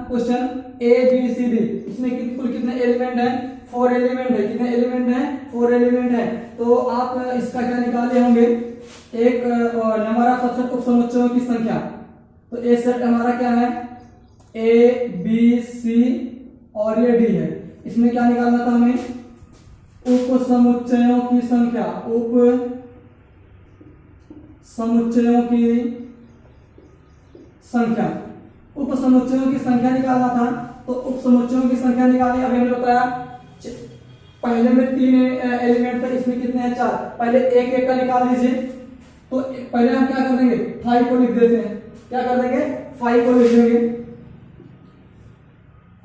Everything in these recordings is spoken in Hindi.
क्वेश्चन ABCD, इसमें कुल कितने एलिमेंट हैं? 4 एलिमेंट है। कितने एलिमेंट हैं? 4 एलिमेंट है। तो आप इसका क्या निकाले होंगे? एक नंबर ऑफ सबसेट उप समुच्चयों की संख्या। तो ए सेट हमारा क्या है? ABC और ये D है। इसमें क्या निकालना था हमें? उप समुच्चयों की संख्या। उप समुच्चयों की संख्या, उप समुच्चयों की संख्या निकालना था। तो उप समुच्चयों की संख्या निकाली। अभी हमने बताया पहले में 3 एलिमेंट थे, इसमें कितने हैं? 4। पहले एक एक का निकाल लीजिए। तो पहले हम क्या कर देंगे? 5 को लिख देते हैं। क्या कर देंगे? 5 को लिख देंगे।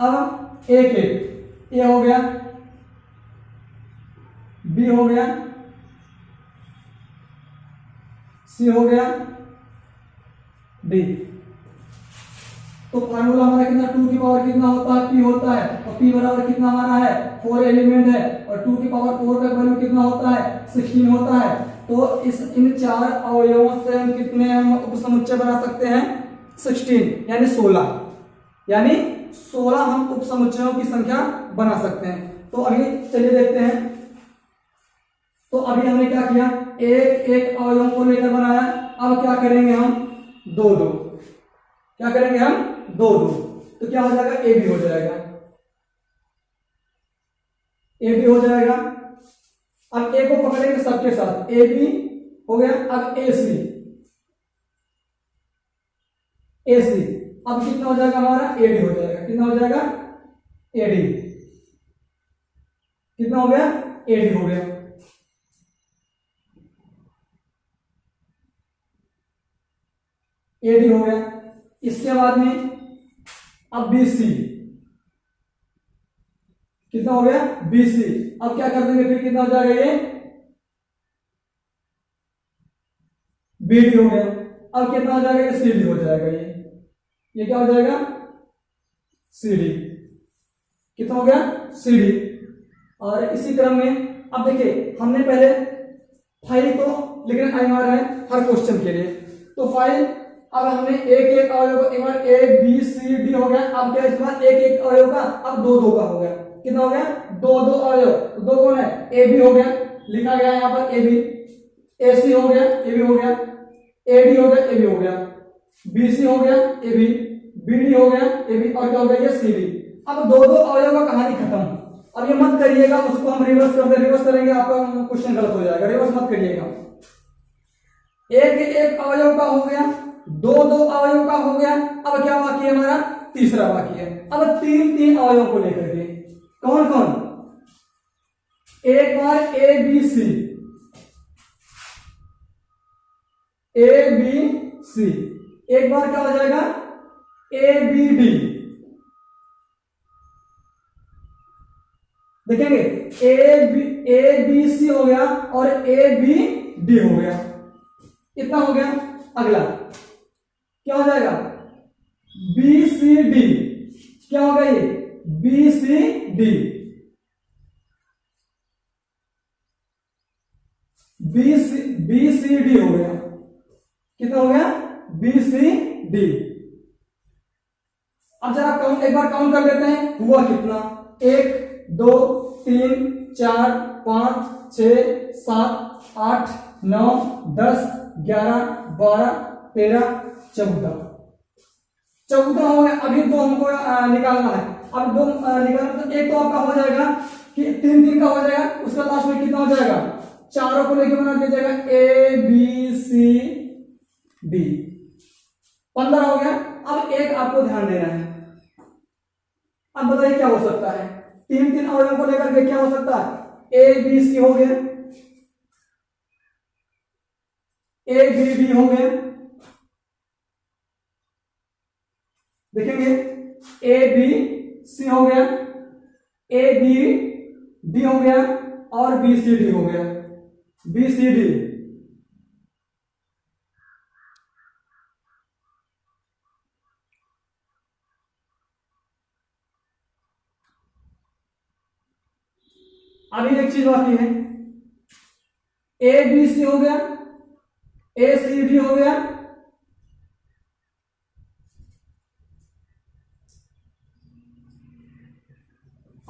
अब एक एक, ए हो गया, बी हो गया, सी हो गया, डी। तो फार्मूला हमारा कितना? 2 की पावर कितना होता है? p होता है। और p बराबर कितना हमारा है? 4 एलिमेंट है। और 2 की पावर 4 का वैल्यू कितना होता है? 16 होता है। तो इन 4 अवयवों से हम कितने उपसमुच्चय बना सकते हैं? 16 यानी 16। यानी 16 हम उपसमुच्चयों की संख्या बना सकते हैं। तो अभी चलिए देखते हैं। तो अभी हमने क्या किया? एक एक अवयवों को लेकर बनाया। अब क्या करेंगे हम? 2 2। क्या करेंगे हम? 2 2। तो क्या हो जाएगा? ए बी हो जाएगा। ए बी हो जाएगा। अब ए को पकड़ेंगे सबके साथ, ए बी हो गया। अब ए सी, ए सी। अब कितना हो जाएगा हमारा? एडी हो जाएगा। कितना हो जाएगा? एडी। कितना हो गया? एडी हो गया। एडी हो गया। इसके बाद में अब BC, कितना हो गया? BC। अब क्या कर देंगे? फिर कितना हो जाएगा? ये BD हो गया। अब कितना हो जाएगा? ये CD हो जाएगा। ये क्या हो जाएगा? CD। कितना हो गया? CD। और इसी क्रम में अब देखिए, हमने पहले 5 तो लिखना अनिवार्य है हर क्वेश्चन के लिए। तो 5, अब हमने एक एक अवयव का, एक बार A B C D हो गया। अब क्या इसके बाद एक एक अवयव का, अब 2 2 का हो गया। कितना हो गया? 2 2 अवयव। तो 2 कौन है? A B हो गया, लिखा गया यहाँ पर A B। A C हो गया, A B हो गया। A D हो गया, A B हो गया। B C हो गया, A B। B D हो गया, A B। और क्या हो गया? ये C D। अब 2 2 अवयव का कहानी खत्म। अब ये मत करिएगा, उसको हम रिवर्स कर दे। रिवर्स करेंगे आपका क्वेश्चन गलत हो जाएगा। रिवर्स मत करिएगा। एक एक अवयव का हो गया, 2 2 अवयव का हो गया। अब क्या बाकी है हमारा? तीसरा बाकी है। अब 3 3 अवयव को लेकर के कौन कौन? एक बार A B C, A B C। एक बार क्या हो जाएगा? A B D। देखेंगे A B C हो गया और A B D हो गया। इतना हो गया। अगला क्या हो जाएगा? B C D। क्या हो गया? ये B C D। B C D हो गया। कितना हो गया? B C D। अब जरा काउंट, एक बार काउंट कर लेते हैं, हुआ कितना? 1 2 3 4 5 6 7 8 9 10 11 12 13 14 14 हो गया। अभी 2 हमको निकालना है। अब 2 निकालना, तो एक तो आपका हो जाएगा कि 3 3 का हो जाएगा। उसका लास्ट में कितना हो जाएगा? चारों को लेकर बना दिया जाएगा A B C D। 15 हो गया। अब एक आपको ध्यान देना है। अब बताइए क्या हो सकता है? 3 3 अवयवों को लेकर के क्या हो सकता है? A B C हो गया, A B D हो गया। देखेंगे A B C हो गया, A B D हो गया और B C D हो गया। B C D। अभी एक चीज बाकी है। A B C हो गया, A C D हो गया,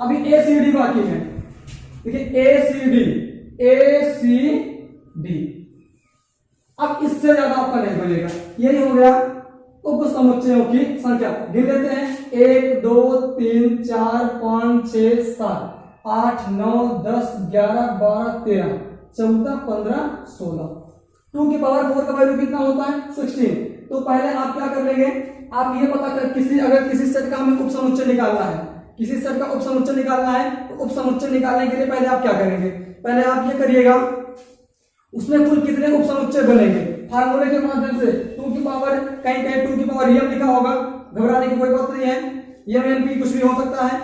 अभी ए सी डी बाकी है। देखिए ए सी डी, ए सी डी। अब इससे ज्यादा आपका नहीं बनेगा। यही हो गया उप समुच्चयों की संख्या। गिन लेते हैं 1 2 3 4 5 6 7 8 9 10 11 12 13 14 15 16। 2 की पावर 4 का वैल्यू कितना होता है 16। तो पहले आप क्या कर लेंगे, आप ये पता कर अगर किसी सेट का हमें उप समुच्चय निकालना है, किसी सेट का उप समुच्चय निकालना है, तो उप समुच्चय निकालने के लिए पहले आप क्या करेंगे, पहले आप ये करिएगा उसमें कुल कितने उप समुच्चय बनेंगे फार्मूले के माध्यम से। 2 की पावर कहीं कहीं 2 की पावर एम लिखा होगा, घबराने की कोई बात नहीं है, एम एन पी कुछ भी हो सकता है।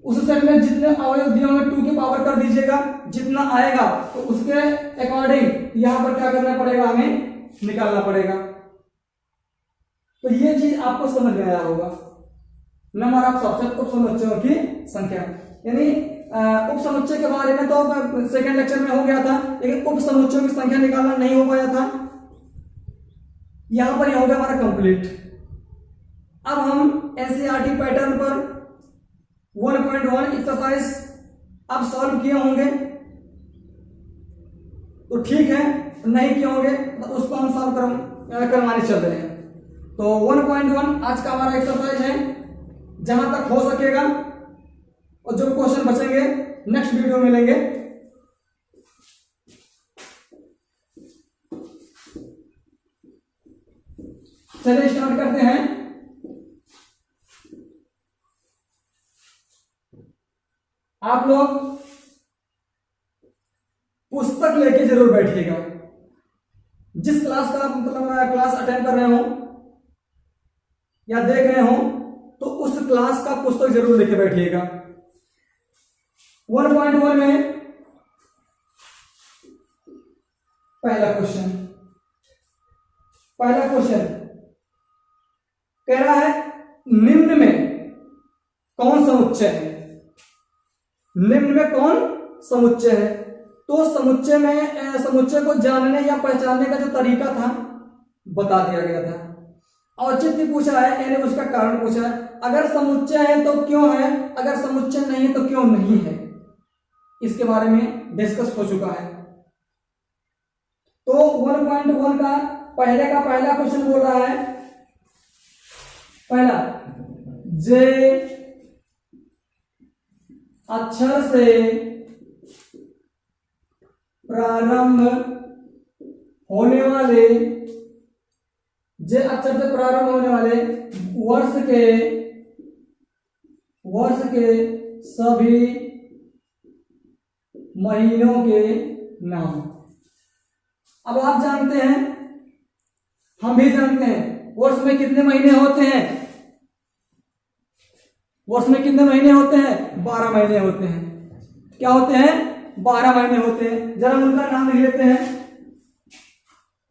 उस सेट में जितने अवयव दिए होंगे 2 की पावर कर दीजिएगा, जितना आएगा तो उसके अकॉर्डिंग यहां पर क्या करना पड़ेगा, हमें निकालना पड़ेगा। तो ये चीज आपको समझ में आया होगा। नंबर ऑफ सबसेट उप समुच्चयों की संख्या, यानी उप समुच्चय के बारे में तो सेकंड लेक्चर में हो गया था, लेकिन उप समुच्चयों की संख्या निकालना नहीं हो पाया था। यहां पर यह हो गया हमारा कंप्लीट। अब हम एनसीईआरटी पैटर्न पर 1.1 एक्सरसाइज अब सॉल्व किए होंगे तो ठीक है, नहीं किए होंगे तो उसको हम सॉल्व करवाने चल रहे हैं। तो 1.1 आज का हमारा एक्सरसाइज है, जहां तक हो सकेगा, और जो क्वेश्चन बचेंगे नेक्स्ट वीडियो में लेंगे। चलिए स्टार्ट करते हैं। आप लोग पुस्तक लेके जरूर बैठिएगा। जिस क्लास का मतलब क्लास अटेंड कर रहे हो या देख रहे हो, तो उस क्लास का पुस्तक जरूर लेके बैठिएगा। 1.1 में पहला क्वेश्चन कह रहा है निम्न में कौन समुच्चय है, निम्न में कौन समुच्चय है। तो समुच्चय को जानने या पहचानने का जो तरीका था बता दिया गया था। औचित्य पूछा है, यानी उसका कारण पूछा है। अगर समुच्चय है तो क्यों है, अगर समुच्चय नहीं है तो क्यों नहीं है, इसके बारे में डिस्कस हो चुका है। तो 1.1 का पहला क्वेश्चन बोल रहा है, पहला जे अक्षर से प्रारंभ होने वाले, जे अक्षर से प्रारंभ होने वाले वर्ष के सभी महीनों के नाम। अब आप जानते हैं, हम भी जानते हैं, वर्ष में कितने महीने होते हैं, वर्ष में कितने महीने होते हैं, 12 महीने होते हैं। क्या होते हैं, 12 महीने होते हैं। जरा उनका नाम लिख लेते हैं।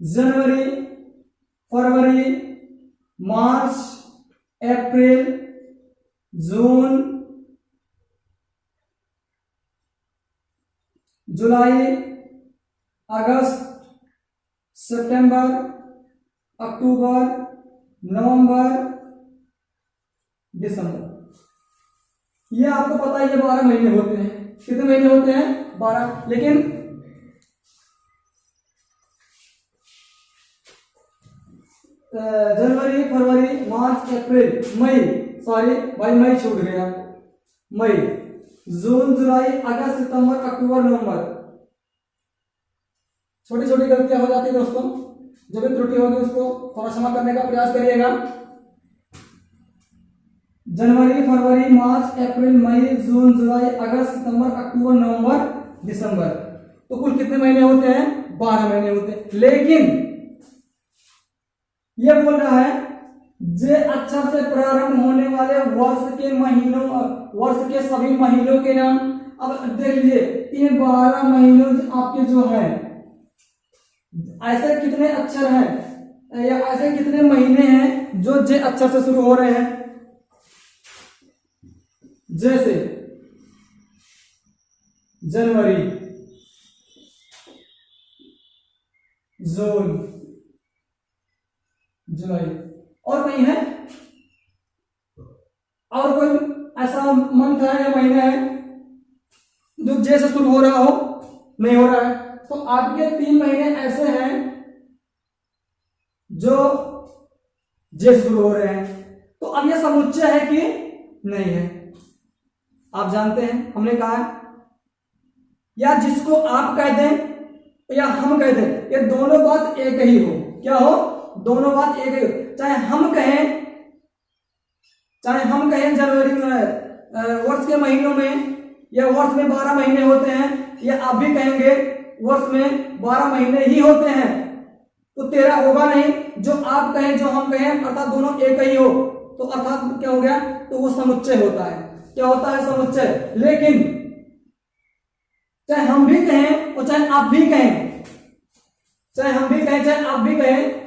जनवरी, फरवरी, मार्च, अप्रैल, जून, जुलाई, अगस्त, सितंबर, अक्टूबर, नवंबर, दिसंबर। ये आपको पता है, ये 12 महीने होते हैं। कितने महीने होते हैं, 12। लेकिन जनवरी, फरवरी, मार्च, अप्रैल, मई, सॉरी भाई मई छूट गया, मई, जून, जुलाई, अगस्त, सितंबर, अक्टूबर, नवंबर। छोटी छोटी गलतियां हो जाती है दोस्तों, जो भी त्रुटि होगी उसको थोड़ा क्षमा करने का प्रयास करिएगा। जनवरी, फरवरी, मार्च, अप्रैल, मई, जून, जुलाई, अगस्त, सितंबर, अक्टूबर, नवंबर, दिसंबर। तो कुल कितने महीने होते हैं, 12 महीने होते हैं। लेकिन यह बोल रहा है जे अक्षर से प्रारंभ होने वाले वर्ष के सभी महीनों के नाम। अब देख लीजिए, इन 12 महीनों आपके जो है, ऐसे कितने अक्षर हैं या ऐसे कितने महीने हैं जो जे अक्षर से शुरू हो रहे हैं। जैसे जनवरी, जून, जुलाई, और नहीं है, और कोई ऐसा मंथ है या महीना है जो जे से शुरू हो रहा हो? नहीं हो रहा है। तो आपके 3 महीने ऐसे हैं जो जे से शुरू हो रहे हैं। तो अब ये समुच्चय है कि नहीं है? आप जानते हैं, हमने कहा या जिसको आप कह दें या हम कह दें, ये दोनों बात एक ही हो। क्या हो? दोनों बात एक ही हो। चाहे हम कहें जनवरी में वर्ष के महीनों में, या वर्ष में 12 महीने होते हैं, या आप भी कहेंगे वर्ष में 12 महीने ही होते हैं, तो 13 होगा नहीं। जो आप कहें जो हम कहें अर्थात दोनों एक ही हो, तो अर्थात क्या हो गया? तो वो समुच्चय होता है। क्या होता है? समुच्चय। लेकिन चाहे हम भी कहें और चाहे आप भी कहें, चाहे हम भी कहें चाहे आप भी कहें,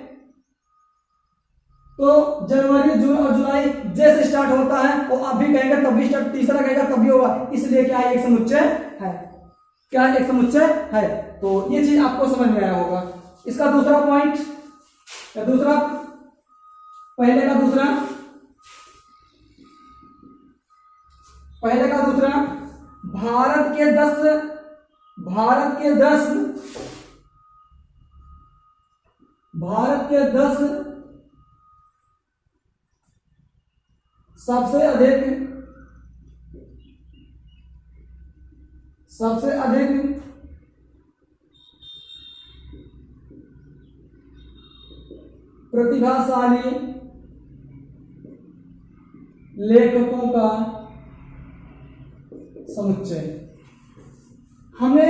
तो जनवरी, जून और जुलाई जैसे स्टार्ट होता है, और आप भी कहेंगे तब भी स्टार्ट, तीसरा कहेगा तब भी होगा। इसलिए क्या है? एक समुच्चय है। क्या एक समुच्चय है? तो ये चीज आपको समझ में आया होगा। इसका दूसरा पॉइंट, दूसरा, पहले का दूसरा, भारत के 10 सबसे अधिक प्रतिभाशाली लेखकों का समुच्चय। हमने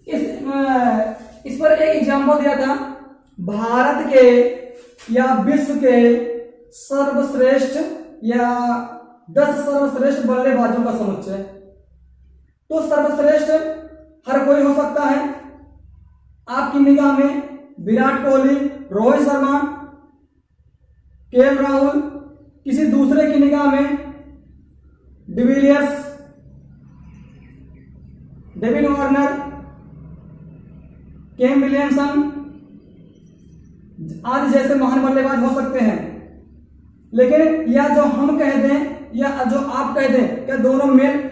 इस पर एक एग्जाम्पल दिया था, भारत के या विश्व के सर्वश्रेष्ठ या 10 सर्वश्रेष्ठ बल्लेबाजों का समुच्चय। तो सर्वश्रेष्ठ हर कोई हो सकता है। आपकी निगाह में विराट कोहली, रोहित शर्मा, केएल राहुल, किसी दूसरे की निगाह में de Villiers, David Warner, Kane Williamson आदि जैसे महान बल्लेबाज हो सकते हैं। लेकिन या जो हम कह दें या जो आप कह दें, क्या दोनों मेल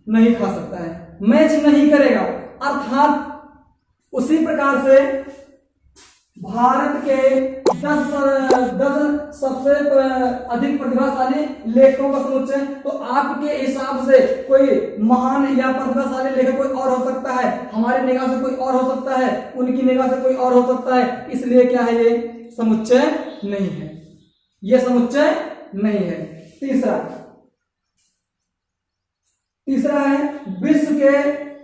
नहीं खा सकता है, मैच नहीं करेगा। अर्थात उसी प्रकार से भारत के 10 सबसे अधिक प्रतिभाशाली लेखकों का समुच्चय। तो आपके हिसाब से कोई महान या प्रतिभाशाली लेखक कोई और हो सकता है, हमारी निगाह से कोई और हो सकता है, उनकी निगाह से कोई और हो सकता है। इसलिए क्या है? ये समुच्चय नहीं है, ये समुच्चय नहीं है। तीसरा है विश्व के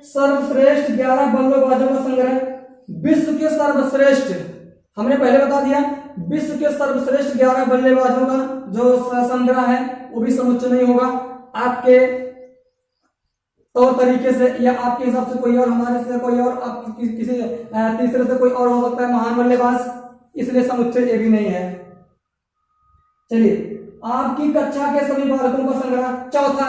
सर्वश्रेष्ठ 11 बल्लेबाजों का संग्रह। विश्व के सर्वश्रेष्ठ, हमने पहले बता दिया, विश्व के सर्वश्रेष्ठ 11 बल्लेबाजों का जो संग्रह है वो भी समुच्चय नहीं होगा। आपके तौर तरीके से या आपके हिसाब से कोई और, हमारे से कोई और, आप किसी तीसरे से कोई और हो सकता है महान बल्लेबाज, इसलिए समुच्चय ये भी नहीं है। चलिए, आपकी कक्षा के सभी बालकों का संग्रह। चौथा,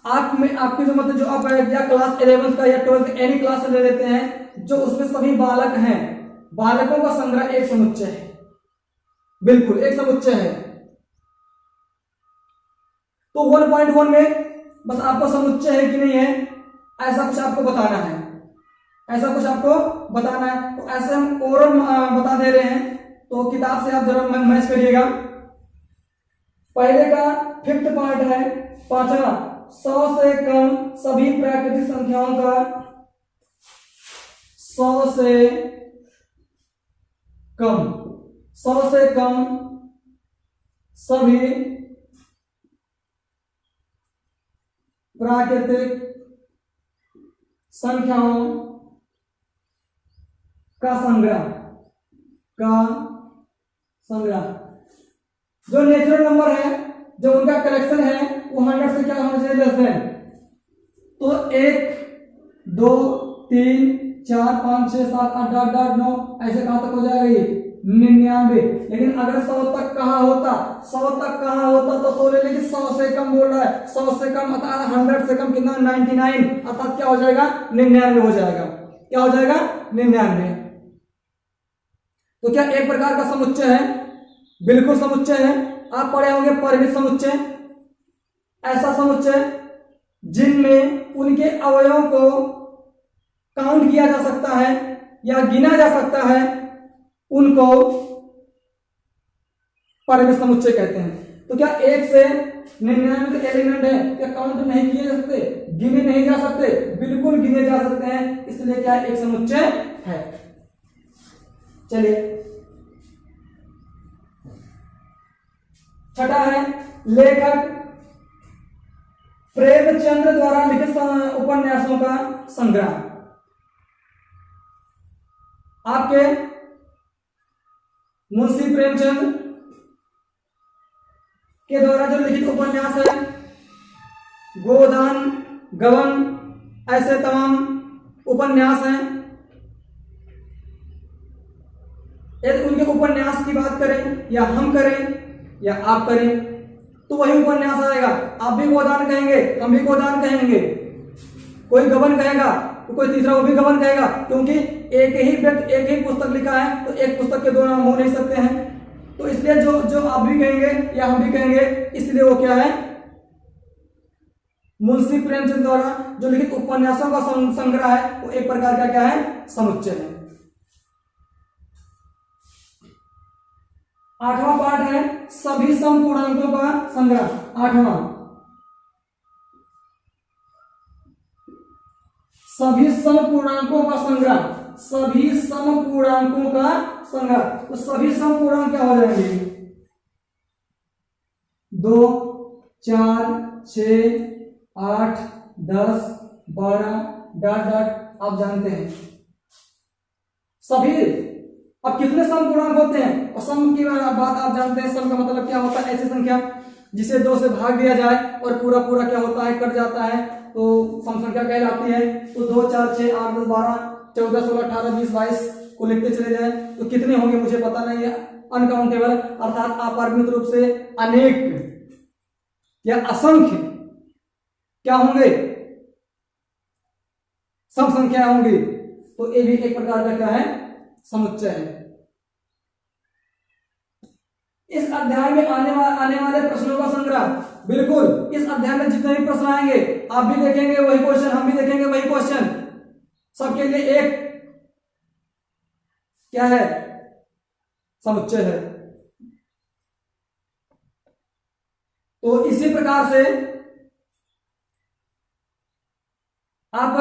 आपकी जो मतलब जो आप या क्लास 11 का या 12 एनी क्लास ले लेते हैं, जो उसमें सभी बालक हैं, बालकों का संग्रह एक समुच्चय है, बिल्कुल एक समुच्चय है। तो 1.1 में बस आपको समुच्चय है कि नहीं है ऐसा कुछ आपको बताना है, ऐसा कुछ आपको बताना है। तो ऐसे हम ओरल बता दे रहे हैं, तो किताब से आप जरूर मैच करिएगा। पहले का 5th पार्ट है, 5वां, 100 से कम सभी प्राकृतिक संख्याओं का, 100 से कम सभी प्राकृतिक संख्याओं का संग्रह जो नेचुरल नंबर है, जो उनका कलेक्शन है, वो 100 से क्या होना चाहिए? Less than. तो 1 2 3 4 5 6 7 8 8 9 ऐसे कहां तक हो जाएगा? ये 99। लेकिन अगर 100 तक कहा होता तो 100 ले, लेकिन 100 से कम बोल रहा है, 100 से कम अर्थात 100 से कम कितना? 99, अर्थात क्या हो जाएगा? 99 हो जाएगा। क्या हो जाएगा? 99। तो क्या एक प्रकार का समुच्चय है? बिल्कुल समुच्चय है। आप पढ़े होंगे परिमित समुच्चय। ऐसा समुच्चय जिनमें उनके अवयवों को काउंट किया जा सकता है या गिना जा सकता है, उनको परिमित समुच्चय कहते हैं। तो क्या 1 से 99 एलिमेंट है, क्या काउंट नहीं किए जा सकते, गिने नहीं जा सकते? बिल्कुल गिने जा सकते हैं, इसलिए क्या एक समुच्चय है। चलिए छठा है लेखक प्रेमचंद द्वारा लिखित उपन्यासों का संग्रह। आपके मुंशी प्रेमचंद के द्वारा जो लिखित उपन्यास है, गोदान, गबन, ऐसे तमाम उपन्यास हैं। यदि उनके उपन्यास की बात करें या हम करें या आप करें तो वही उपन्यास आएगा। आप भी गोदान कहेंगे, हम भी गोदान कहेंगे, कोई गबन कहेगा तो कोई तीसरा वो भी गबन कहेगा, क्योंकि एक ही व्यक्ति एक ही पुस्तक लिखा है तो एक पुस्तक के दो नाम हो नहीं सकते हैं। तो इसलिए जो आप भी कहेंगे या हम भी कहेंगे, इसलिए वो क्या है, मुंशी प्रेमचंद द्वारा जो लिखित उपन्यासों का संग्रह है वो एक प्रकार का क्या है, समुच्चय है। 8वां पाठ है सभी समपूर्णांकों का संग्रह। 8वां सभी समपूर्णांकों का संग्रह, सभी समपूर्णांकों का संग्रह। तो सभी समपूर्णांक क्या हो जाएंगे, 2, 4, 6, 8, 10, 12 डॉट डॉट आप जानते हैं सभी। अब कितने समपूर्णांक होते हैं, और सम की बात आप जानते हैं, सम का मतलब क्या होता है, ऐसी संख्या जिसे 2 से भाग दिया जाए और पूरा पूरा क्या होता है, कट जाता है, तो सम संख्या कहलाती है। तो 2, 4, 6, 8, 10, 12, 14, 16, 18, 20, 22 को लिखते चले जाए तो कितने होंगे मुझे पता नहीं है, अनकाउंटेबल, अर्थात अपरिमित रूप से अनेक या असंख्य क्या होंगे, सम संख्या होंगी। तो ये भी एक प्रकार का क्या है, समुच्चय है। इस अध्याय में आने वाले प्रश्नों का संग्रह, बिल्कुल इस अध्याय में जितने भी प्रश्न आएंगे आप भी देखेंगे वही क्वेश्चन, हम भी देखेंगे वही क्वेश्चन, सबके लिए एक क्या है, समुच्चय है। तो इसी प्रकार से आप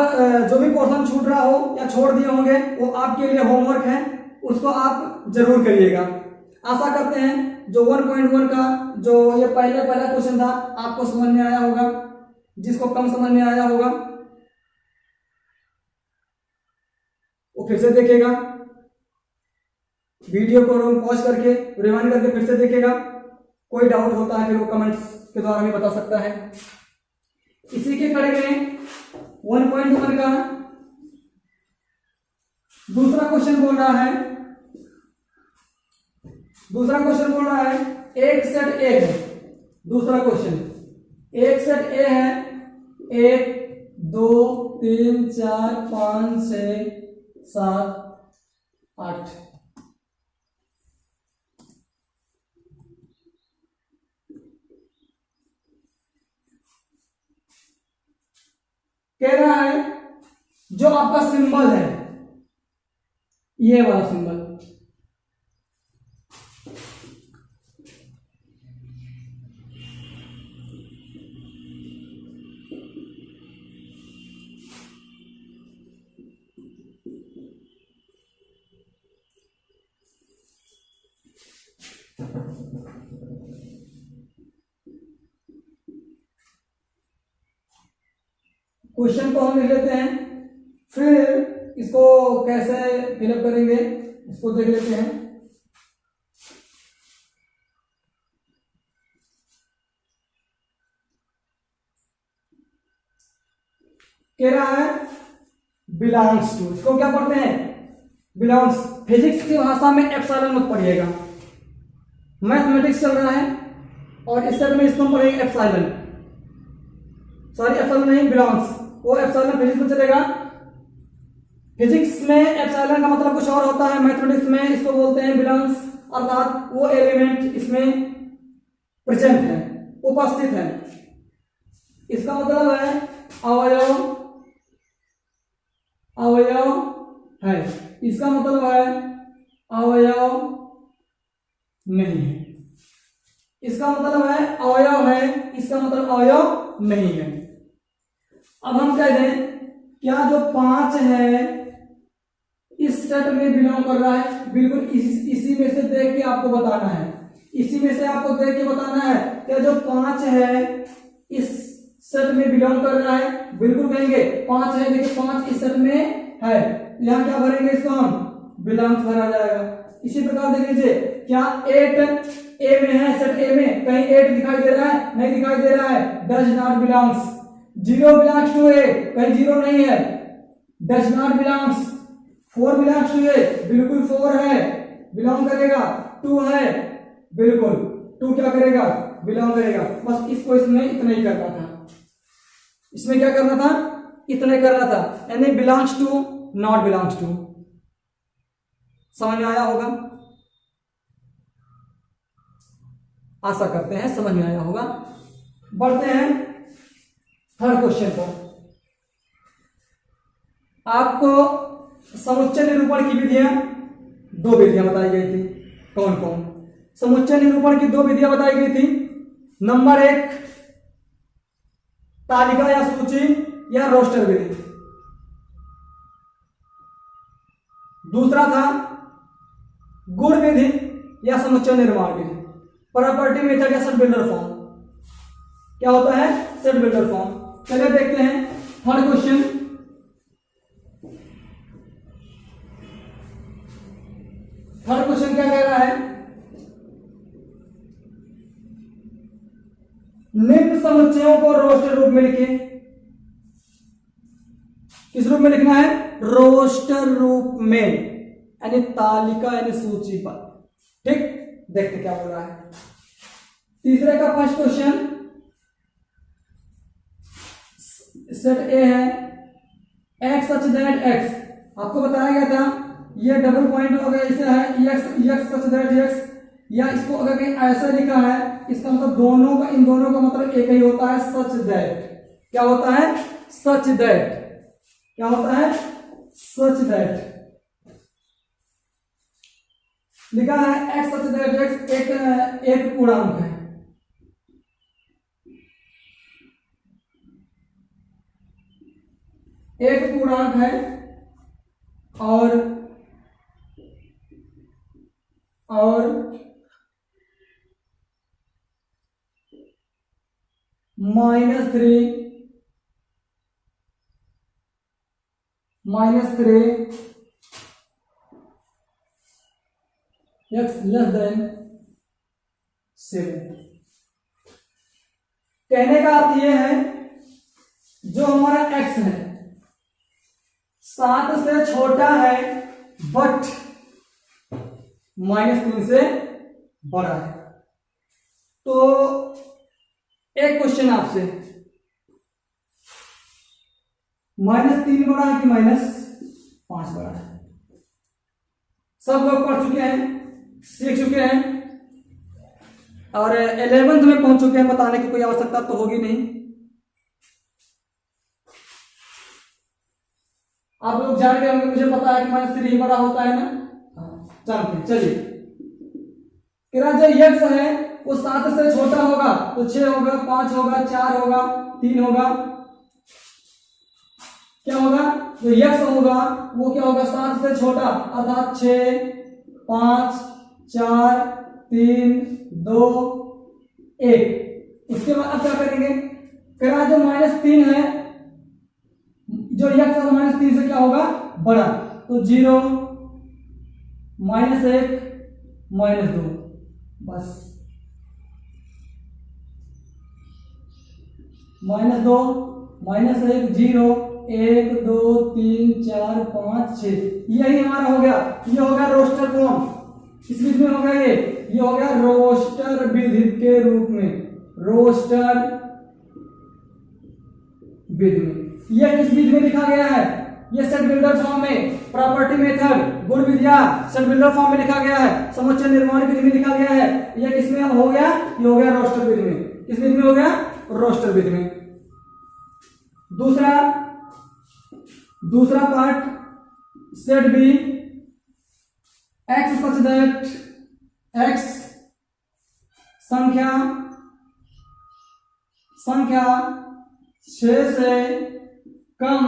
जो भी पोर्शन छूट रहा हो या छोड़ दिए होंगे वो आपके लिए होमवर्क है, उसको आप जरूर करिएगा। आशा करते हैं जो 1.1 का जो ये पहला क्वेश्चन था आपको समझ में आया होगा, जिसको कम समझ में आया होगा वो फिर से देखेगा, वीडियो को पॉज करके रिवाइंड करके फिर से देखेगा। कोई डाउट होता है फिर वो कमेंट्स के द्वारा भी बता सकता है। इसी के कड़े में 1.1 का दूसरा क्वेश्चन बोल रहा है, एक सेट ए है। दूसरा क्वेश्चन, एक सेट ए है, 1, 2, 3, 4, 5, 6, 7, 8। कह रहा है जो आपका सिंबल है ये वाला सिंबल, क्वेश्चन को हम लिख लेते हैं, फिर इसको कैसे फिलअप करेंगे इसको देख लेते हैं। कह रहा है बिलोंग्स टू, इसको क्या पढ़ते हैं, बिलोंग्स। फिजिक्स की भाषा में एप्सिलॉन मत पढ़िएगा, मैथमेटिक्स चल रहा है और इस में इसको पढ़ेंगे एप्सिलॉन, सॉरी एप्सिलॉन नहीं बिलोंग्स, वो एप्सिलॉन फिजिक्स में चलेगा। फिजिक्स में एप्सिलॉन का मतलब कुछ और होता है, मैथमेटिक्स में इसको बोलते हैं बिलोंग्स, अर्थात वो एलिमेंट इसमें प्रेजेंट है, उपस्थित है। इसका मतलब है अवयव अवयव है, इसका मतलब है अवयव नहीं है, इसका मतलब है अवयव है, इसका मतलब अवयव नहीं है। अब हम कह दें क्या जो 5 है इस सेट में बिलोंग कर रहा है, बिल्कुल इसी में से देख के आपको बताना है, इसी में से आपको देख के बताना है क्या जो 5 है इस सेट में बिलोंग कर रहा है, बिल्कुल कहेंगे 5 है, देखिए 5 इस सेट में है, यहाँ क्या भरेंगे, इसको हम बिलोंग्स भरा जाएगा। इसी प्रकार देख लीजिए क्या 8 ए में है, सेट ए में कहीं 8 दिखाई दे रहा है, नहीं दिखाई दे रहा है, does not belongs. 0 belongs to A, कहीं 0 नहीं है, does not belongs. 4 belongs to A, बिल्कुल 4 है, बिलोंग करेगा। 2 है, बिल्कुल 2 क्या करेगा, बिलोंग करेगा। बस इसको इसमें इतना ही करना था, इसमें क्या करना था, इतना ही करना था, यानी belongs to not belongs to. समझ में आया होगा, आशा करते हैं समझ में आया होगा। बढ़ते हैं थर्ड क्वेश्चन पर। आपको समुच्चय निरूपण की विधियां, 2 विधियां बताई गई थी, कौन कौन? समुच्चय निरूपण की 2 विधियां बताई गई थी। नंबर 1 तालिका या सूची या रोस्टर विधि, दूसरा था गुण विधि या समुच्चय निर्माण विधि, प्रॉपर्टी मेथड या सेट बिल्डर फॉर्म। क्या होता है, सेट बिल्डर फॉर्म। चलिए देखते हैं थर्ड क्वेश्चन। थर्ड क्वेश्चन क्या कह रहा है, निम्न समुच्चयों को रोस्टर रूप में लिखिए। किस रूप में लिखना है, रोस्टर रूप में, यानी तालिका यानी सूची पर। ठीक, देखते क्या बोल रहा है। तीसरे का फर्स्ट क्वेश्चन, सेट ए है, एक्स सच दैट एक्स, आपको बताया गया था ये डबल पॉइंट अगर ऐसे है एक्स सच दैट एक्स, या इसको अगर कहीं ऐसा लिखा है इसका मतलब दोनों का, इन दोनों का मतलब एक ही होता है, सच दैट। क्या होता है, सच दैट। क्या होता है, सच दैट। लिखा है एक्स सच दैट एक्स एक पूर्णांक है, एक पूर्णांक है और -3 एक्स लेस देन 7। कहने का अर्थ यह है जो हमारा x है 7 से छोटा है बट -3 से बड़ा है। तो एक क्वेश्चन आपसे, -3 बड़ा है कि -5 बड़ा है? सब लोग पढ़ चुके हैं, सीख चुके हैं और 11th में पहुंच चुके हैं, बताने की कोई आवश्यकता तो होगी नहीं। आप लोग जान गए होंगे, मुझे पता है कि -3 ही बड़ा होता है ना। जानते, चलिए जो x है वो 7 से छोटा होगा तो 6 होगा, 5 होगा, 4 होगा, 3 होगा। क्या होगा, जो x होगा वो क्या होगा, 7 से छोटा, अर्थात 6, 5, 4, 3, 2, 1। उसके बाद अब क्या करेंगे, जो -3 है, जो x है -3 से क्या होगा, बड़ा, तो 0, -1, -2, बस -2, -1, 0, 1, 2, 3, 4, 5, 6, यही हमारा हो गया। ये हो गया रोस्टर फॉर्म, किस विधि में हो गया, ये हो गया रोस्टर विधि के रूप में, रोस्टर विधि में। ये किस विधि में लिखा गया है, ये सेट बिल्डर फॉर्म में, प्रॉपर्टी मेथड, गुण विधिया सेट बिल्डर फॉर्म में लिखा गया है, समुच्चय निर्माण विधि में लिखा गया है। ये किसमें हो गया, ये हो गया रोस्टर विधि में। किस विधि में हो गया, रोस्टर विधि में। दूसरा दूसरा part set B X such that X संख्या 6 से कम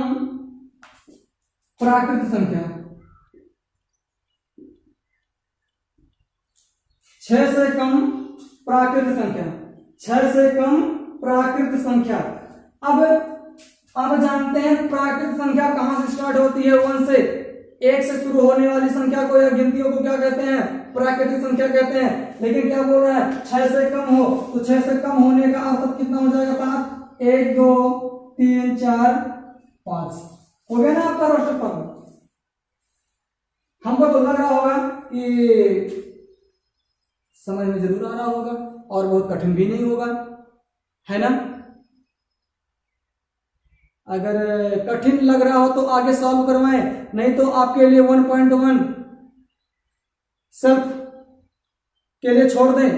प्राकृत संख्या 6 से कम प्राकृत संख्या 6 से कम प्राकृत संख्या। अब जानते हैं प्राकृत संख्या कहां से स्टार्ट होती है, 1 से। 1 से शुरू होने वाली संख्या को या गिनतियों को क्या कहते हैं, प्राकृतिक संख्या कहते हैं। लेकिन क्या बोल रहा है, 6 से कम हो, तो 6 से कम होने का अर्थ कितना हो जाएगा था, 1 2 3 4 5 हो गया ना आपका रोस्टर पर। हमको तो लग रहा होगा कि समझ में जरूर आ रहा होगा और बहुत कठिन भी नहीं होगा, है ना। अगर कठिन लग रहा हो तो आगे सॉल्व करवाएं, नहीं तो आपके लिए 1.1 सेल्फ के लिए छोड़ दें,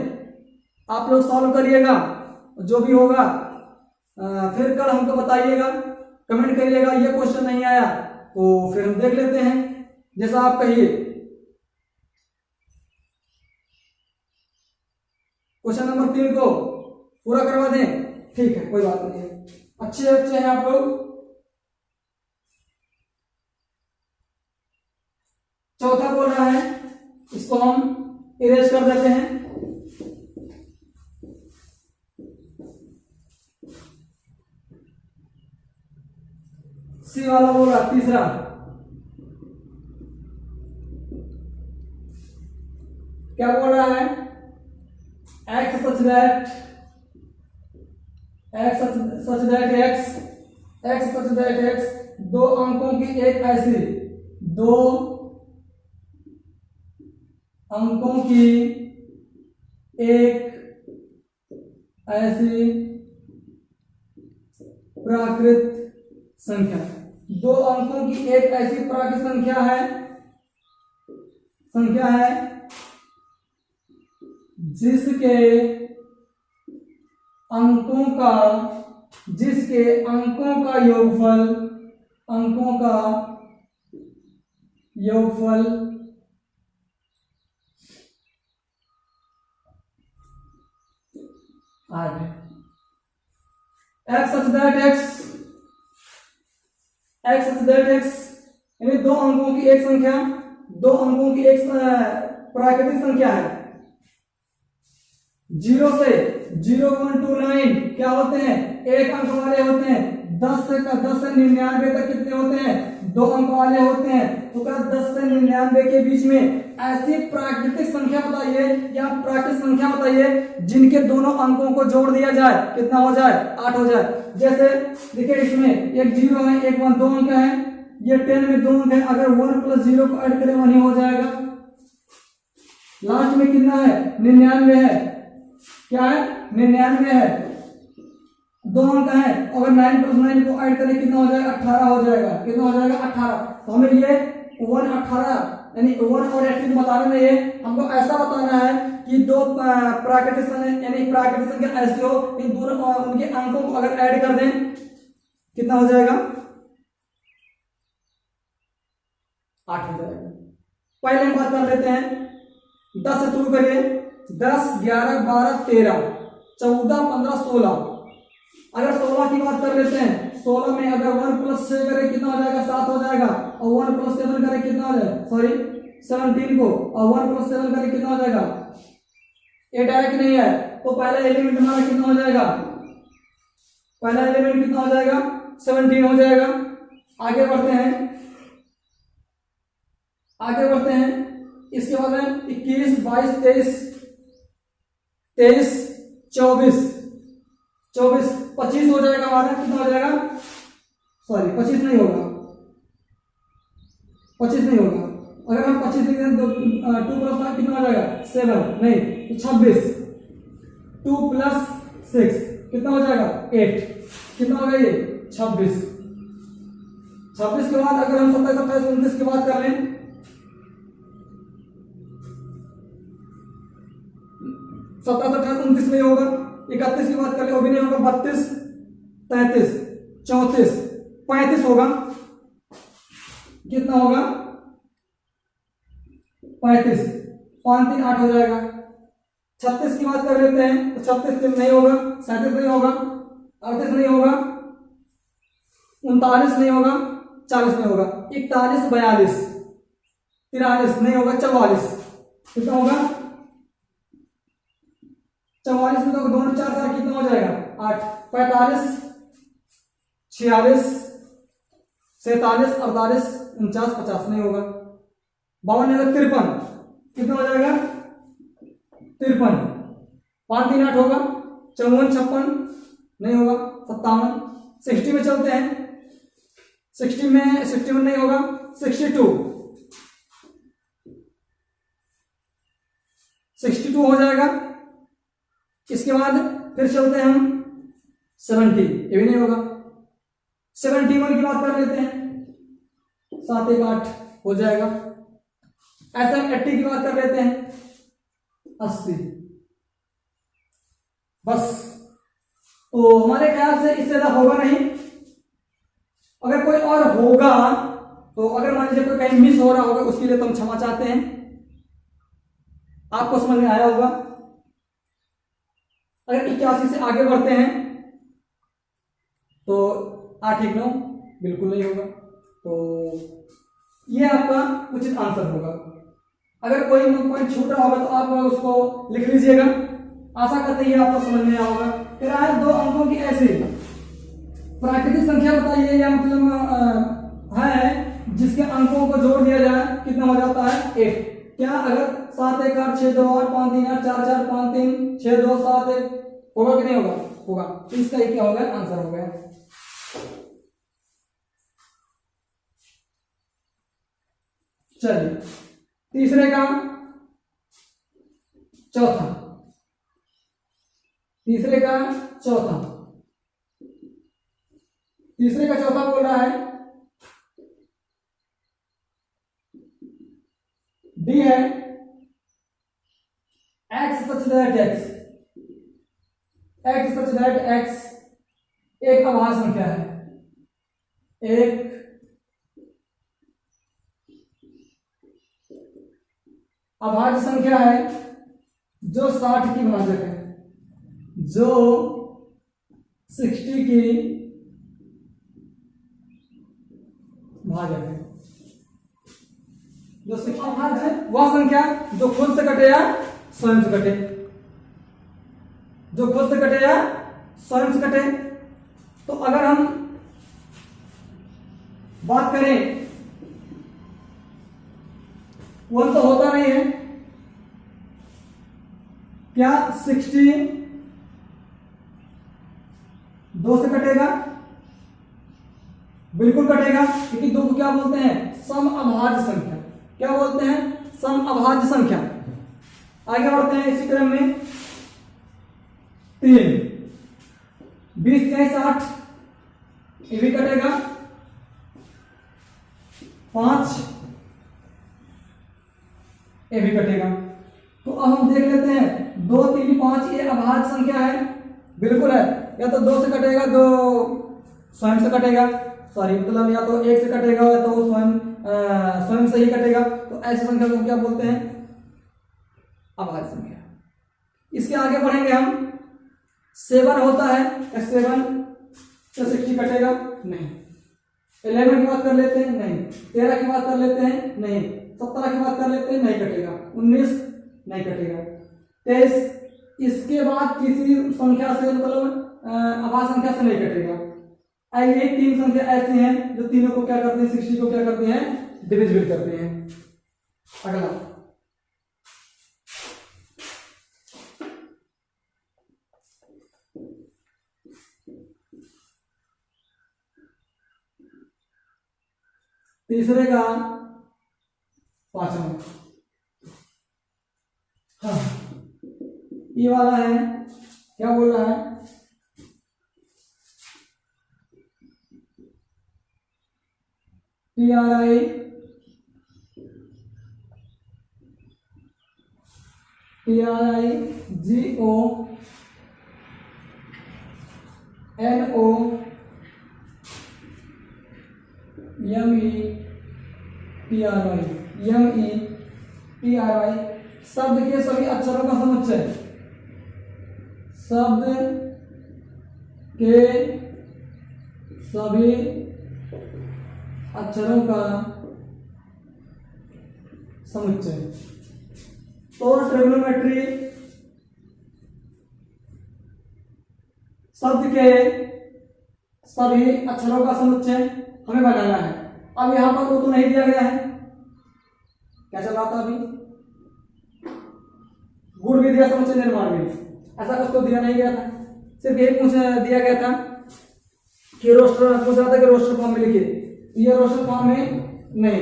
आप लोग सॉल्व करिएगा, जो भी होगा फिर कल हमको बताइएगा, कमेंट करिएगा ये क्वेश्चन नहीं आया तो फिर हम देख लेते हैं जैसा आप कहिए। क्वेश्चन नंबर 3 को पूरा करवा दें, ठीक है, कोई बात नहीं है, अच्छे हैं आप लोग। चौथा बोल रहा है, इसको हम इरेज कर देते हैं। सी वाला बोला तीसरा, क्या बोल रहा है, एक्स सच दैट एक्स दो अंकों की एक ऐसी प्राकृत संख्या, 2 अंकों की एक ऐसी प्राकृत संख्या है जिसके अंकों का योगफल 8 है। एक्स सच दैट एक्स यानी 2 अंकों की एक संख्या, 2 अंकों की एक प्राकृतिक संख्या है। 0 से 0 1 2 9 क्या होते हैं, 1 अंक वाले होते हैं। 10 से 99 तक कितने होते हैं, 2 अंक वाले होते हैं। तो क्या 10 से 99 के बीच में ऐसी प्राकृतिक संख्या बताइए या प्राकृतिक संख्या बताइए जिनके दोनों अंकों को जोड़ दिया जाए, कितना हो जाए, 8 हो जाए। जैसे देखिए इसमें एक 0 है, एक 1, 2 अंक है, ये 10 में 2 अंक है, अगर 1 + 0 को ऐड करें 1 ही हो जाएगा। लास्ट में कितना है, 99 है, क्या है, 99 है, 2 अंक है, अगर 9 + 9 को ऐड करें कितना हो जाएगा, 18 हो जाएगा। कितना हो जाएगा, 18। तो हमें ये 1 18 यानी 1 और 18 बताना नहीं है, हमको ऐसा बताना है कि 2 प्राकृतिक संख्या ऐसी हो, इन दोनों उनके अंकों को अगर ऐड कर दें कितना हो जाएगा, 8 हो जाएगा। पहले हम बात कर लेते हैं 10 से शुरू करिए। 10 11 12 13 14 15 16। अगर 16 की बात कर लेते हैं, 16 में अगर 1 + 6 करें कितना हो जाएगा, 7 हो जाएगा। और 1 + 7 करें कितना हो जाएगा, सॉरी 17 को, और 1 + 7 करें कितना हो जाएगा, 8 आया कि नहीं है। तो पहला एलिमेंट हमारा कितना हो जाएगा, पहला एलिमेंट कितना हो जाएगा, 17 हो जाएगा। आगे बढ़ते हैं, इसके बाद में 21 22 23 24 25 हो जाएगा हमारा। कितना हो जाएगा, सॉरी 25 नहीं होगा, अगर हम 25 लिखते हैं तो 2 + 5 कितना हो जाएगा, 7 नहीं तो 26। 2 + 6 कितना हो जाएगा, 8। कितना हो गया ये, 26। 26 के बाद अगर हम 27 28 29 की बात कर लें, 27 28 29 नहीं होगा। 31 की बात कर ले, वो भी नहीं होगा। 32 33 34 35 होगा, कितना होगा 35, 5 3 8 हो जाएगा। 36 की बात कर लेते हैं तो 36 नहीं होगा, 37 नहीं होगा, 38 नहीं होगा, 39 नहीं होगा, 40 नहीं होगा, 41 42 43 नहीं होगा, 44 कितना होगा 44 में तो दोनों 4 4 कितना हो जाएगा 8, 45 46 47 48 49 50 नहीं होगा, 52 नहीं होगा, 53 कितना हो जाएगा 53, 5 3 8 होगा, 54 56 नहीं होगा, 57, 60 में चलते हैं, 60 में 61 नहीं होगा, 62 हो जाएगा। इसके बाद फिर चलते हैं हम 70, ये भी नहीं होगा। 71 की बात कर लेते हैं, 7 1 8 हो जाएगा। ऐसा 80 की बात कर लेते हैं, 80 बस। तो हमारे ख्याल से इससे ज्यादा होगा नहीं। अगर कोई और होगा तो अगर मान लीजिए कोई कहीं मिस हो रहा होगा उसके लिए तो हम क्षमा चाहते हैं। आपको समझ में आया होगा। अगर 81 से आगे बढ़ते हैं तो 8 1 9 बिल्कुल नहीं होगा। तो ये आपका उचित आंसर होगा। अगर कोई पॉइंट छूट रहा होगा तो आप उसको लिख लीजिएगा। आशा करते हैं आपको समझ में आया होगा। फिर आए 2 अंकों की ऐसे प्राकृतिक संख्या बताइए, या मतलब है जिसके अंकों को जोड़ दिया जाए कितना हो जाता है 1। क्या अगर 7 1 8 6 2 8 5 3 8 4 4 5 3 6 2 7 1 होगा कि नहीं होगा? होगा। तो इसका ये क्या हो गया? आंसर हो गया। चलिए तीसरे का चौथा, तीसरे का चौथा बोल रहा है डी है x सच दैट x एक अभाज्य संख्या है, एक अभाज्य संख्या है जो 60 की भाजक है, जो 60 की भाजक है। जो 60 अभाज्य है वह संख्या जो खुद से कटे या स्वयं से कटे, जो खुद से कटे या स्वयं से कटे। तो अगर हम बात करें, वो तो होता नहीं है। क्या 60 2 से कटेगा? बिल्कुल कटेगा, क्योंकि 2 को क्या बोलते हैं? सम अभाज्य संख्या। क्या बोलते हैं? सम अभाज्य संख्या। आगे बढ़ते हैं इसी क्रम में। 3 20 3 60 ये भी कटेगा। 5 ये भी कटेगा। तो अब हम देख लेते हैं 2 3 5 ये अभाज्य संख्या है, बिल्कुल है। या तो 2 से कटेगा, 2 स्वयं से कटेगा, सॉरी मतलब या तो 1 से कटेगा या तो स्वयं से ही कटेगा। तो ऐसी संख्या को क्या बोलते हैं? अभाज्य संख्या। इसके आगे बढ़ेंगे हम। 7 होता है, 7 से 60 कटेगा नहीं। 11 की बात कर लेते हैं, नहीं। 13 की बात कर लेते हैं, नहीं। 17 की बात कर लेते हैं, नहीं कटेगा। 19 नहीं कटेगा। 23 इसके बाद किसी संख्या से मतलब अभाज्य संख्या से नहीं कटेगा। ये 3 संख्या ऐसी हैं जो तीनों को क्या करती हैं? 60 को क्या करती हैं? डिविजिबल करती हैं। अगला तीसरे का 5वां, हाँ ये वाला है। क्या बोल रहा है? TRI GO NO METRY शब्द के सभी अक्षरों का समुच्चय, शब्द के सभी अक्षरों का समुच्चय। तो ट्रिग्नोमेट्री शब्द के सभी अक्षरों का समुच्चय हमें बनाना है। अब यहां पर वो तो नहीं दिया गया है, क्या चल रहा था अभी, गुण विधि या समुच्चय निर्माण विधि, ऐसा कुछ तो दिया नहीं गया था, सिर्फ यही पूछ दिया गया था कि रोस्टर, पूछ रहा था कि रोस्टर फॉर्म में लिखिए, ये रोस्टर फॉर्म में नहीं,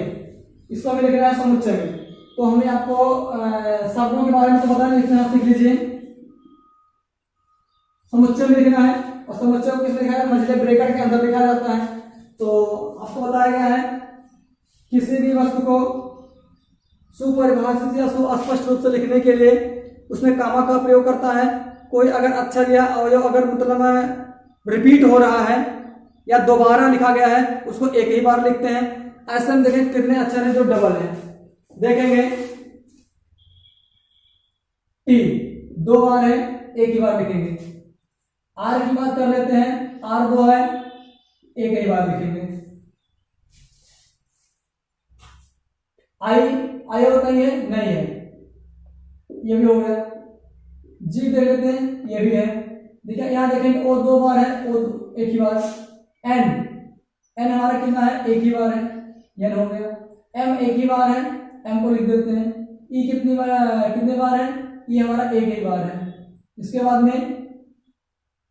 इसको हमें लिखना है समुच्चय में। तो हमने आपको शब्दों के बारे में तो बताया, लिखना आप सीख लीजिए, समुच्चय में लिखना है, और समुच्चय को किसमें लिखा है, मझले ब्रैकेट के अंदर लिखा जाता है। तो आपको बताया गया है किसी भी वस्तु को सुपरिभाषित या सुस्पष्ट रूप से लिखने के लिए उसमें कामा का प्रयोग करता है। कोई अगर अक्षर या अवयव अगर मतलब रिपीट हो रहा है या दोबारा लिखा गया है उसको एक ही बार लिखते हैं। ऐसे हम देखें कितने अक्षर हैं जो डबल हैं, देखेंगे टी 2 बार है, एक ही बार लिखेंगे। आर की बात कर लेते हैं, आर 2 है, एक ही बार लिखेंगे। आई होता है नहीं है, ये भी हो गया। जी देख लेते हैं, ये भी है, देखिए यहां देखेंगे ओ 2 बार है, ओ एक ही बार। एन हमारा कितना है, एक ही बार है, एन हो गया। एम एक ही बार है, एम को लिख देते हैं। ई कितने बार है, ई हमारा एक ही बार है। इसके बाद में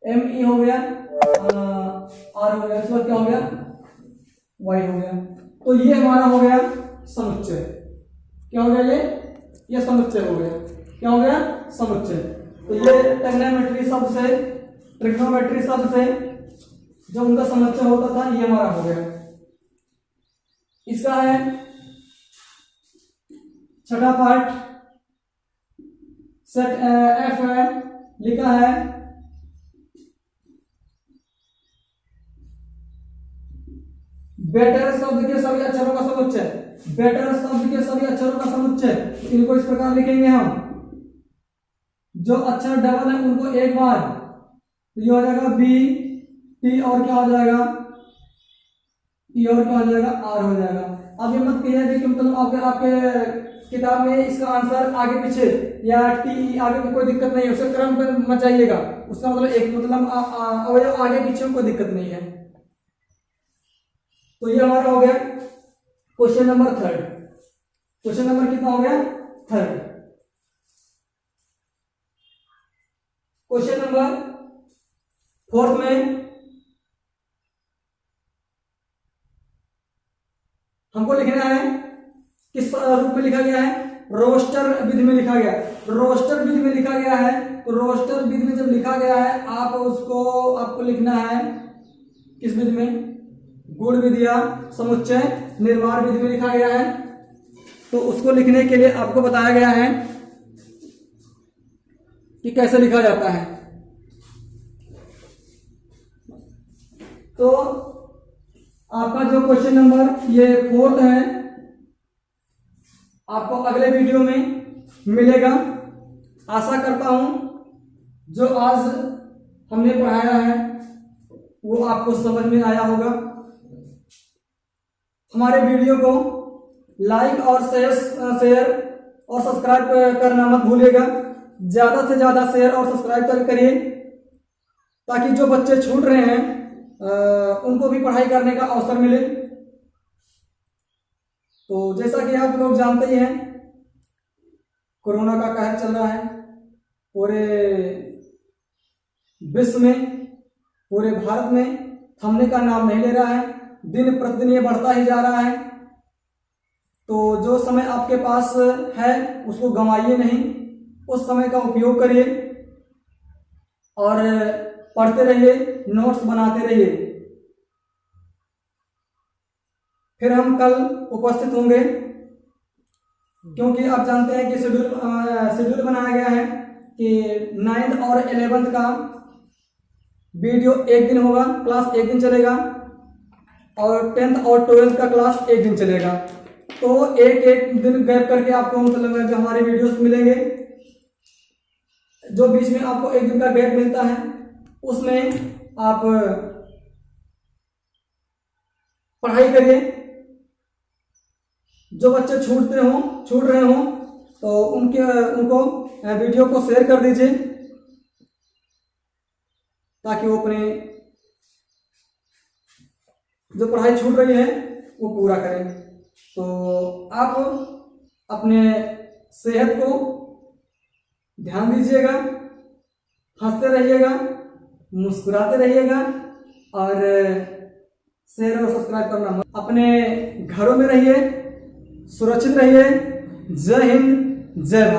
एम ई हो गया, आर हो गया, इसके बाद क्या हो गया, वाई हो गया। तो ये हमारा हो गया समुच्चय। क्या हो गया, ये समुच्चय हो गया। क्या हो गया, समुच्चय। तो ये ट्रिग्नोमेट्री शब्द से जो उनका समुच्चय होता था ये हमारा हो गया। इसका है छठा पार्ट, सेट एफ है, लिखा है बेटर शब्द के सभी अक्षरों का समुच्चय। बेटर शब्द के सभी अक्षरों का समुच्चय, इनको इस प्रकार लिखेंगे हम, जो अक्षर डबल है उनको एक बार, तो ये हो जाएगा बी टी और क्या हो जाएगा, ई और क्या हो जाएगा, आर हो जाएगा। अब ये मत कहिए कि मतलब आपके किताब में इसका आंसर आगे पीछे या टी आगे में कोई दिक्कत नहीं है, उसके क्रम पर मत जाइएगा, उसका मतलब एक मतलब अवयव आगे पीछे में कोई दिक्कत नहीं है। तो ये हमारा हो गया क्वेश्चन नंबर 3। क्वेश्चन नंबर कितना हो गया, 3। क्वेश्चन नंबर 4 में हमको लिखना है, किस रूप में लिखा गया है, रोस्टर विधि में लिखा गया। रोस्टर विधि में लिखा गया है, तो रोस्टर विधि में जब लिखा गया है आपको लिखना है किस विधि में, गुण विधि या समुच्चय निर्माण विधि में लिखा गया है। तो उसको लिखने के लिए आपको बताया गया है कि कैसे लिखा जाता है। तो आपका जो क्वेश्चन नंबर ये 4 है, आपको अगले वीडियो में मिलेगा। आशा करता हूं जो आज हमने पढ़ाया है वो आपको समझ में आया होगा। हमारे वीडियो को लाइक और शेयर और सब्सक्राइब करना मत भूलिएगा। ज्यादा से ज्यादा शेयर और सब्सक्राइब करिए ताकि जो बच्चे छूट रहे हैं उनको भी पढ़ाई करने का अवसर मिले। तो जैसा कि आप लोग जानते ही हैं, कोरोना का कहर चल रहा है पूरे विश्व में, पूरे भारत में थमने का नाम नहीं ले रहा है, दिन प्रतिदिन ये बढ़ता ही जा रहा है। तो जो समय आपके पास है उसको गंवाइए नहीं, उस समय का उपयोग करिए और पढ़ते रहिए, नोट्स बनाते रहिए। फिर हम कल उपस्थित होंगे, क्योंकि आप जानते हैं कि शेड्यूल बनाया गया है कि 9th और 11th का वीडियो एक दिन होगा, क्लास एक दिन चलेगा। और 10th और 12th का क्लास एक दिन चलेगा। तो एक एक दिन गैप करके आपको मतलब जो हमारे वीडियोस मिलेंगे, जो बीच में आपको एक दिन का गैप मिलता है उसमें आप पढ़ाई करिए। जो बच्चे छूट रहे हो तो उनको वीडियो को शेयर कर दीजिए ताकि वो अपने जो पढ़ाई छूट रही है वो पूरा करें। तो आप अपने सेहत को ध्यान दीजिएगा, हंसते रहिएगा, मुस्कुराते रहिएगा और शेयर और सब्सक्राइब करना मत। अपने घरों में रहिए, सुरक्षित रहिए। जय हिंद, जय भारत।